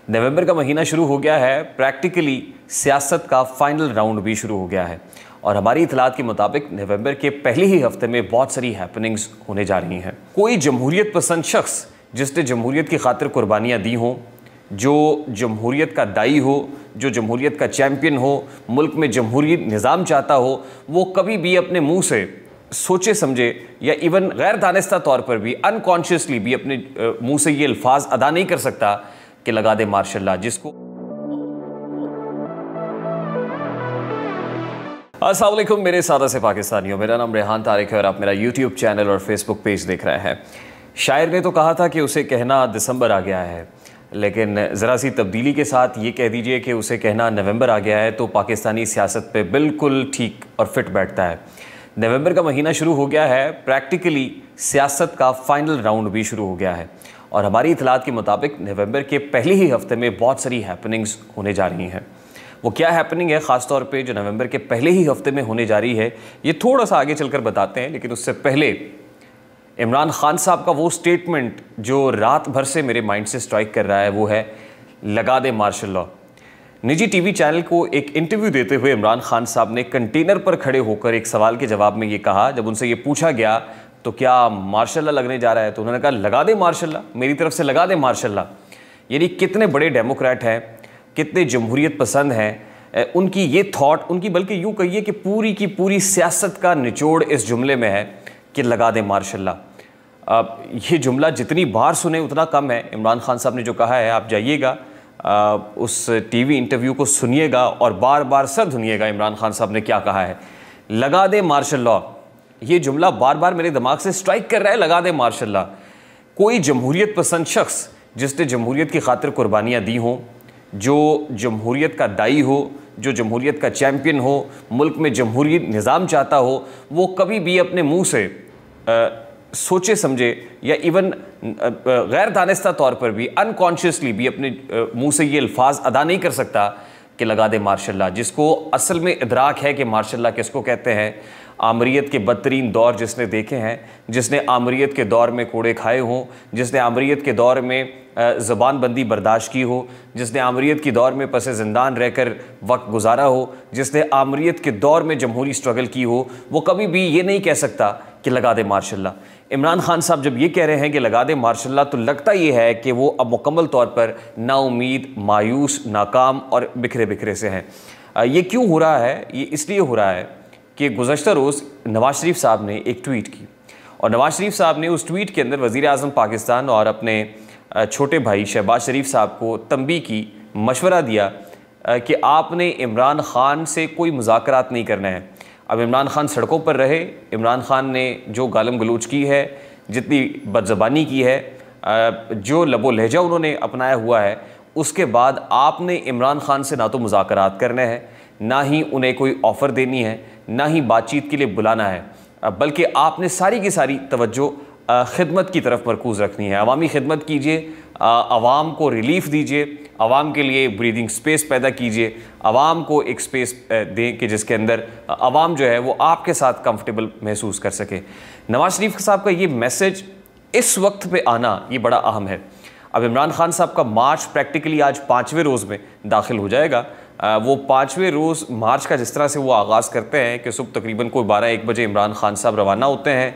नवंबर का महीना शुरू हो गया है। प्रैक्टिकली सियासत का फाइनल राउंड भी शुरू हो गया है और हमारी इतलात के मुताबिक नवंबर के पहले ही हफ्ते में बहुत सारी हैपनिंग्स होने जा रही हैं। कोई जमहूरियत पसंद शख्स जिसने जमहूरियत की खातिर कुर्बानियाँ दी हों, जो जमहूरियत का दाई हो, जो जमहूरियत का चैम्पियन हो, मुल्क में जमहूरी निज़ाम चाहता हो, वो कभी भी अपने मुँह से सोचे समझे या इवन गैर दानिस्ता तौर पर भी अनकॉन्शियसली भी अपने मुँह से ये अल्फाज अदा नहीं कर सकता कि लगा दे मार्शल्लाह। जिसको अस्सलाम वालेकुम मेरे सादा से पाकिस्तानियों, मेरा नाम रेहान तारिक है और आप मेरा यूट्यूब चैनल और फेसबुक पेज देख रहे हैं। शायर ने तो कहा था कि उसे कहना दिसंबर आ गया है, लेकिन ज़रा सी तब्दीली के साथ ये कह दीजिए कि उसे कहना नवंबर आ गया है तो पाकिस्तानी सियासत पे बिल्कुल ठीक और फिट बैठता है। नवंबर का महीना शुरू हो गया है। प्रैक्टिकली सियासत का फाइनल राउंड भी शुरू हो गया है और हमारी इतलात के मुताबिक नवंबर के पहले ही हफ्ते में बहुत सारी हैपनिंग्स होने जा रही हैं। वो क्या हैपनिंग है ख़ास तौर पे जो नवंबर के पहले ही हफ्ते में होने जा रही है, ये थोड़ा सा आगे चलकर बताते हैं। लेकिन उससे पहले इमरान खान साहब का वो स्टेटमेंट जो रात भर से मेरे माइंड से स्ट्राइक कर रहा है, वो है लगा दे मार्शल्लाह। निजी टीवी चैनल को एक इंटरव्यू देते हुए इमरान खान साहब ने कंटेनर पर खड़े होकर एक सवाल के जवाब में ये कहा, जब उनसे ये पूछा गया तो क्या मार्शल्लाह लगने जा रहा है, तो उन्होंने कहा लगा दे मार्शल्लाह, मेरी तरफ से लगा दे मार्शल्लाह। यानी कितने बड़े डेमोक्रेट हैं, कितने जमहूरियत पसंद हैं, उनकी ये थॉट, उनकी बल्कि यूँ कहिए कि पूरी की पूरी सियासत का निचोड़ इस जुमले में है कि लगा दे मार्शल्लाह। ये जुमला जितनी बार सुने उतना कम है। इमरान खान साहब ने जो कहा है, आप जाइएगा उस टीवी इंटरव्यू को सुनिएगा और बार बार सर धुनिएगा इमरान खान साहब ने क्या कहा है, लगा दे मार्शल्लाह। ये जुमला बार बार मेरे दिमाग से स्ट्राइक कर रहा है, लगा दे मार्शल्लाह। कोई जमहूरियत पसंद शख्स जिसने जमहूरियत की खातिर कुर्बानियाँ दी हों, जो जमहूरियत का दाई हो, जो जमहूरियत का चैम्पियन हो, मुल्क में जमहूरी निज़ाम चाहता हो, वो कभी भी अपने मुँह से सोचे समझे या इवन गैर दानिस्ता तौर पर भी अनकॉन्शियसली भी अपने मुंह से ये अल्फाज अदा नहीं कर सकता कि लगा दे मार्शल्लाह। जिसको असल में इदराक है कि मार्शल्लाह किसको कहते हैं। आमरीत के बदतरीन दौर जिसने देखे हैं, जिसने आमरीत के दौर में कोड़े खाए हों, जिसने आमरीत के दौर में ज़बान बंदी बर्दाश्त की हो, जिसने आमरीत के दौर में पसे ज़िंदान रहकर वक्त गुजारा हो, जिसने आमरीत के दौर में जमहूरी स्ट्रगल की हो, वो कभी भी ये नहीं कह सकता कि लगा दे मार्शल्लाह। इमरान खान साहब जब ये कह रहे हैं कि लगा दे मार्शल्लाह, तो लगता ये है कि वो अब मुकम्मल तौर पर नाउमीद, मायूस, नाकाम और बिखरे बिखरे से हैं। ये क्यों हो रहा है? ये इसलिए हो रहा है कि गुज़श्ता रोज़ नवाज़ शरीफ साहब ने एक ट्वीट की और नवाज़ शरीफ साहब ने उस ट्वीट के अंदर वज़ीर आज़म पाकिस्तान और अपने छोटे भाई शहबाज शरीफ साहब को तंबीह की, मशवरा दिया कि आपने इमरान खान से कोई मुज़ाकरात नहीं करना है। अब इमरान खान सड़कों पर रहे, इमरान खान ने जो गालम गलोच की है, जितनी बदज़बानी की है, जो लबो लहजा उन्होंने अपनाया हुआ है, उसके बाद आपने इमरान खान से ना तो मुज़ाकरात करने हैं, ना ही उन्हें कोई ऑफ़र देनी है, ना ही बातचीत के लिए बुलाना है, बल्कि आपने सारी की सारी तवज्जो खिदमत की तरफ मरकूज़ रखनी है। अवामी खिदमत कीजिए, आवाम को रिलीफ़ दीजिए, आवाम के लिए ब्रीदिंग स्पेस पैदा कीजिए, आवाम को एक स्पेस दें कि जिसके अंदर आवाम जो है वो आपके साथ कंफर्टेबल महसूस कर सके। नवाज़ शरीफ साहब का ये मैसेज इस वक्त पे आना ये बड़ा अहम है। अब इमरान खान साहब का मार्च प्रैक्टिकली आज 5वें रोज़ में दाखिल हो जाएगा। वो 5वें रोज़ मार्च का जिस तरह से वो आगाज़ करते हैं कि सुबह तकरीबन कोई 12-1 बजे इमरान खान साहब रवाना होते हैं,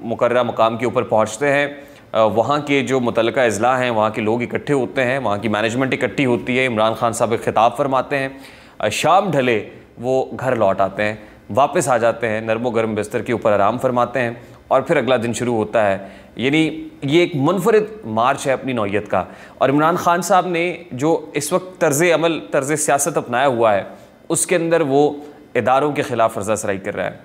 मुकर्रर मकाम के ऊपर पहुँचते हैं, वहाँ के जो मुतल्लिका अज़ला हैं वहाँ के लोग इकट्ठे होते हैं, वहाँ की मैनेजमेंट इकट्ठी होती है, इमरान खान साहब एक ख़िताब फरमाते हैं, शाम ढले वो घर लौट आते हैं, वापस आ जाते हैं, नरमो गर्म बिस्तर के ऊपर आराम फरमाते हैं और फिर अगला दिन शुरू होता है। यानी ये एक मुनफरिद मार्च है अपनी नौइयत का। और इमरान खान साहब ने जो इस वक्त तर्ज़ अमल, तर्ज़ सियासत अपनाया हुआ है, उसके अंदर वो इदारों के ख़िलाफ़ फर्ज़ासराई कर रहा है,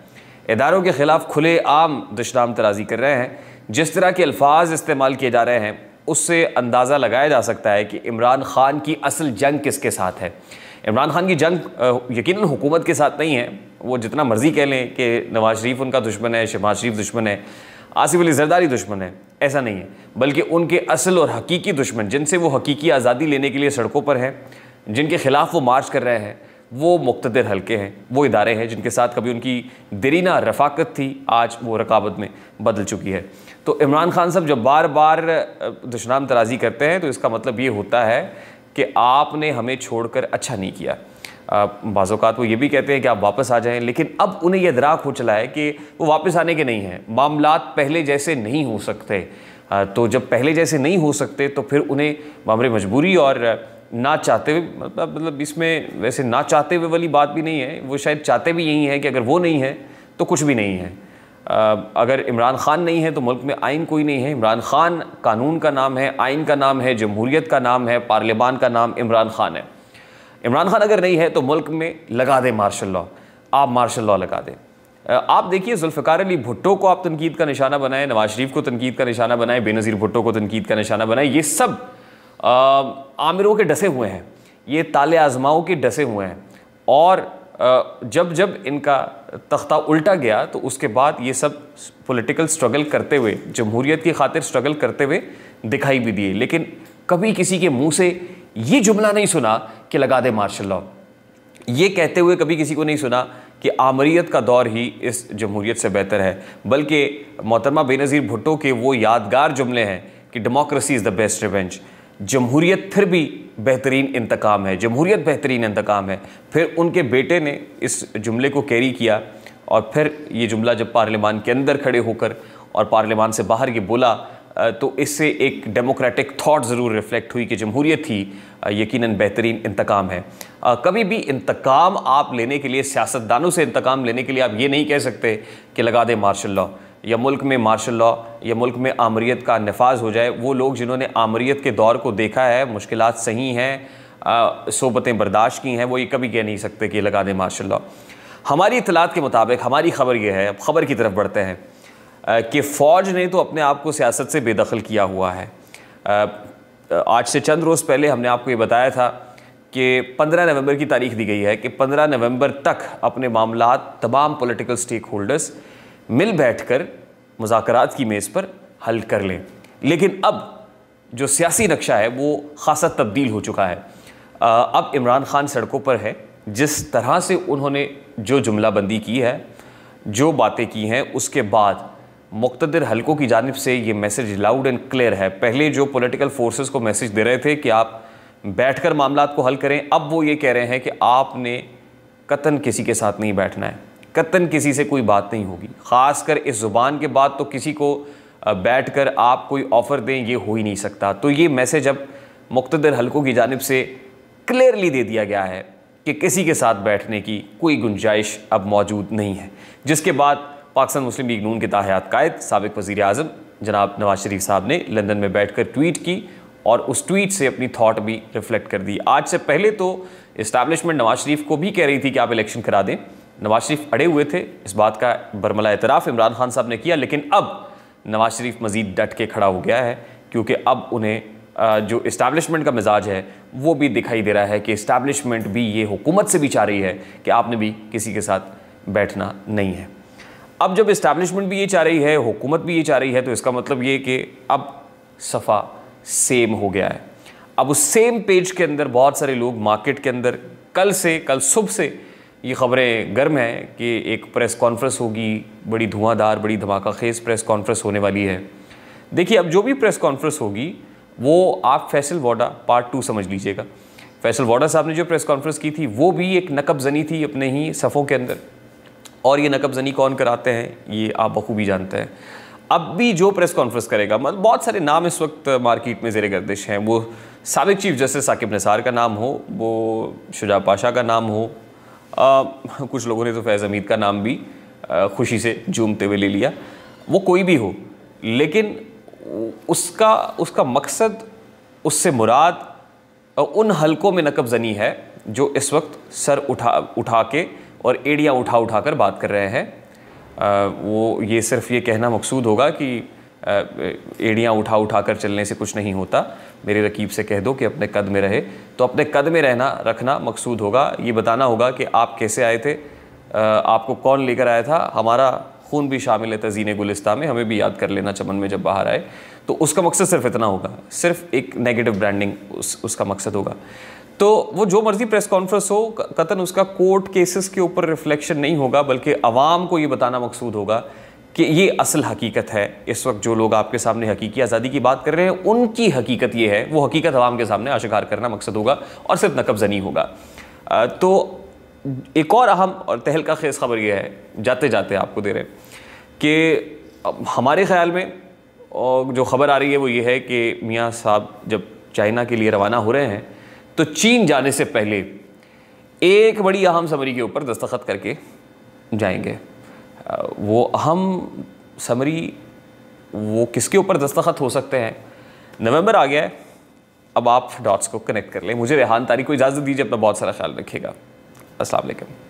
इदारों के ख़िलाफ़ खुले आम दुश्मन तराज़ी कर रहे हैं। जिस तरह के अल्फाज इस्तेमाल किए जा रहे हैं उससे अंदाज़ा लगाया जा सकता है कि इमरान खान की असल जंग किसके साथ है। इमरान खान की जंग यकीनन हुकूमत के साथ नहीं है। वो जितना मर्ज़ी कह लें कि नवाज़ शरीफ उनका दुश्मन है, शहबाज शरीफ दुश्मन है, आसिफ अली ज़रदारी दुश्मन है, ऐसा नहीं है। बल्कि उनके असल और हकीकी दुश्मन, जिनसे वो हकीकी आज़ादी लेने के लिए सड़कों पर हैं, जिनके ख़िलाफ़ वो मार्च कर रहे हैं, वो मुक़्तदिर हलके हैं, वो इदारे हैं जिनके साथ कभी उनकी देरीना रफ़ाकत थी, आज वो रकाबत में बदल चुकी है। तो इमरान खान साहब जब बार बार दुश्मन तराज़ी करते हैं तो इसका मतलब ये होता है कि आपने हमें छोड़कर अच्छा नहीं किया। बाज़ औक़ात वो ये भी कहते हैं कि आप वापस आ जाएं, लेकिन अब उन्हें यह इदराक हो चला है कि वो वापस आने के नहीं हैं। मामलात पहले जैसे नहीं हो सकते, तो जब पहले जैसे नहीं हो सकते तो फिर उन्हें मामले मजबूरी और ना चाहते हुए, मतलब इसमें वैसे ना चाहते हुए वाली बात भी नहीं है, वो शायद चाहते भी यही है कि अगर वो नहीं है तो कुछ भी नहीं है। अगर इमरान खान नहीं है तो मुल्क में आइन कोई नहीं है। इमरान खान कानून का नाम है, आइन का नाम है, जमहूरियत का नाम है, पार्लियामान का नाम इमरान खान है। इमरान खान अगर नहीं है तो मुल्क में लगा दें मार्शल लॉ, आप मार्शल लॉ लगा दें। आप देखिए, जुल्फ़िकार अली भुट्टो को आप तनकीद का निशाना बनाएं, नवाज शरीफ को तनकीद का निशाना बनाएं, बेनज़ीर भुट्टो को तनकीद का निशाना बनाएं, ये सब आमिरों के डसे हुए हैं, ये ताले आज़माओं के डसे हुए हैं। और जब जब इनका तख्ता उल्टा गया तो उसके बाद ये सब पॉलिटिकल स्ट्रगल करते हुए, जमहूरियत की खातिर स्ट्रगल करते हुए दिखाई भी दिए, लेकिन कभी किसी के मुंह से ये जुमला नहीं सुना कि लगा दे मार्शल लॉ। ये कहते हुए कभी किसी को नहीं सुना कि आमरीत का दौर ही इस जमहूरियत से बेहतर है, बल्कि मोहतरमा बेनज़ीर भुट्टो के वो यादगार जुमले हैं कि democracy is the best revenge, जमहूरियत फिर भी बेहतरीन इंतकाम है, जमहूरियत बेहतरीन इंतकाम है। फिर उनके बेटे ने इस जुमले को कैरी किया और फिर ये जुमला जब पार्लियामान के अंदर खड़े होकर और पार्लियामान से बाहर ये बोला तो इससे एक डेमोक्रेटिक थॉट ज़रूर रिफ्लेक्ट हुई कि जमहूरियत ही यकीनन बेहतरीन इंतकाम है। कभी भी इंतकाम आप लेने के लिए, सियासतदानों से इंतकाम लेने के लिए आप ये नहीं कह सकते कि लगा दे मार्शल लॉ, या मुल्क में मार्शल लॉ, या मुल्क में आमरीत का नफाज हो जाए। वो लोग जिन्होंने आमरीत के दौर को देखा है, मुश्किलात सही हैं, सोबतें बर्दाश्त की हैं, वो ये कभी कह नहीं सकते कि लगा दे मार्शल लॉ। हमारी इत्तलात के मुताबिक हमारी खबर ये है, अब खबर की तरफ बढ़ते हैं, कि फ़ौज ने तो अपने आप को सियासत से बेदखल किया हुआ है। आज से चंद रोज़ पहले हमने आपको ये बताया था कि 15 नवंबर की तारीख दी गई है कि 15 नवंबर तक अपने मामलात तमाम पॉलिटिकल स्टेक होल्डर्स मिल बैठकर मुज़ाकरात की मेज़ पर हल कर लें। लेकिन अब जो सियासी नक्शा है वो ख़ासा तब्दील हो चुका है। अब इमरान खान सड़कों पर है। जिस तरह से उन्होंने जो जुमलाबंदी की है, जो बातें की हैं, उसके बाद मुक़्तदिर हलकों की जानिब से ये मैसेज लाउड एंड क्लियर है। पहले जो पॉलिटिकल फोर्सेस को मैसेज दे रहे थे कि आप बैठकर मामलात को हल करें, अब वो ये कह रहे हैं कि आपने कतन किसी के साथ नहीं बैठना है, कतन किसी से कोई बात नहीं होगी। ख़ासकर इस ज़ुबान के बाद तो किसी को बैठकर आप कोई ऑफ़र दें, ये हो ही नहीं सकता। तो ये मैसेज अब मुक़्तदिर हलकों की जानिब से क्लियरली दे दिया गया है कि किसी के साथ बैठने की कोई गुंजाइश अब मौजूद नहीं है। जिसके बाद पाकिस्तान मुस्लिम लीग नून के ताहयात कायद साबिक़ वज़ीर आज़म जनाब नवाज शरीफ साहब ने लंदन में बैठकर ट्वीट की और उस ट्वीट से अपनी थॉट भी रिफ्लेक्ट कर दी। आज से पहले तो इस्टेब्लिशमेंट नवाज शरीफ को भी कह रही थी कि आप इलेक्शन करा दें। नवाज शरीफ अड़े हुए थे, इस बात का बरमला एतराफ़ इमरान खान साहब ने किया, लेकिन अब नवाज शरीफ मज़ीद डट के खड़ा हो गया है, क्योंकि अब उन्हें जो इस्टेब्लिशमेंट का मिजाज है वो भी दिखाई दे रहा है कि इस्टेब्लिशमेंट भी ये हुकूमत से भी चाह रही है कि आपने भी किसी के साथ बैठना नहीं है। अब जब इस्टेब्लिशमेंट भी ये चाह रही है, हुकूमत भी ये चाह रही है, तो इसका मतलब ये कि अब सफ़ा सेम हो गया है। अब उस सेम पेज के अंदर बहुत सारे लोग मार्केट के अंदर कल सुबह से ये ख़बरें गर्म हैं कि एक प्रेस कॉन्फ्रेंस होगी, बड़ी धुआंधार, बड़ी धमाकाखेज़ प्रेस कॉन्फ्रेंस होने वाली है। देखिए, अब जो भी प्रेस कॉन्फ्रेंस होगी वो आप फैसल वोडा पार्ट 2 समझ लीजिएगा। फैसल वोडा साहब ने जो प्रेस कॉन्फ्रेंस की थी वो भी एक नकबज़नी थी अपने ही सफ़ों के अंदर, और ये नकबज़नी कौन कराते हैं ये आप बखूबी जानते हैं। अब भी जो प्रेस कॉन्फ्रेंस करेगा, मतलब बहुत सारे नाम इस वक्त मार्केट में ज़ेर गर्दिश हैं, वो साबिक़ चीफ जस्टिस साकिब निसार का नाम हो, वो शुजा पाशा का नाम हो, कुछ लोगों ने तो फैज़ हमीद का नाम भी खुशी से झूमते हुए ले लिया, वो कोई भी हो, लेकिन उसका मकसद, उससे मुराद उन हलकों में नकबज़नी है जो इस वक्त सर उठा के और एड़ियाँ उठा कर बात कर रहे हैं। वो ये सिर्फ ये कहना मकसूद होगा कि एड़ियाँ उठा कर चलने से कुछ नहीं होता, मेरे रकीब से कह दो कि अपने कद में रहे, तो अपने कद में रखना मकसूद होगा। ये बताना होगा कि आप कैसे आए थे, आपको कौन लेकर आया था, हमारा खून भी शामिल है तज़ीने गुलिस्तां में, हमें भी याद कर लेना चमन में जब बाहर आए। तो उसका मकसद सिर्फ इतना होगा, सिर्फ एक नेगेटिव ब्रांडिंग उसका मकसद होगा। तो वो जो मर्जी प्रेस कॉन्फ्रेंस हो, कतन उसका कोर्ट केसेस के ऊपर रिफ्लेक्शन नहीं होगा, बल्कि अवाम को ये बताना मकसूद होगा कि ये असल हकीकत है। इस वक्त जो लोग आपके सामने हकीकी आज़ादी की बात कर रहे हैं, उनकी हकीकत ये है, वो हकीकत अवाम के सामने आशिकार करना मकसद होगा और सिर्फ नकबज़नी होगा। तो एक और अहम और तहलका खेज़ खबर यह है, जाते जाते आपको दे रहे हैं, कि हमारे ख्याल में जो खबर आ रही है वो ये है कि मियाँ साहब जब चाइना के लिए रवाना हो रहे हैं तो चीन जाने से पहले एक बड़ी अहम समरी के ऊपर दस्तखत करके जाएंगे। वो अहम समरी वो किसके ऊपर दस्तखत हो सकते हैं? नवंबर आ गया है, अब आप डॉट्स को कनेक्ट कर लें। मुझे रेहान तारिक को इजाज़त दीजिए, अपना बहुत सारा ख्याल रखिएगा। अस्सलाम वालेकुम।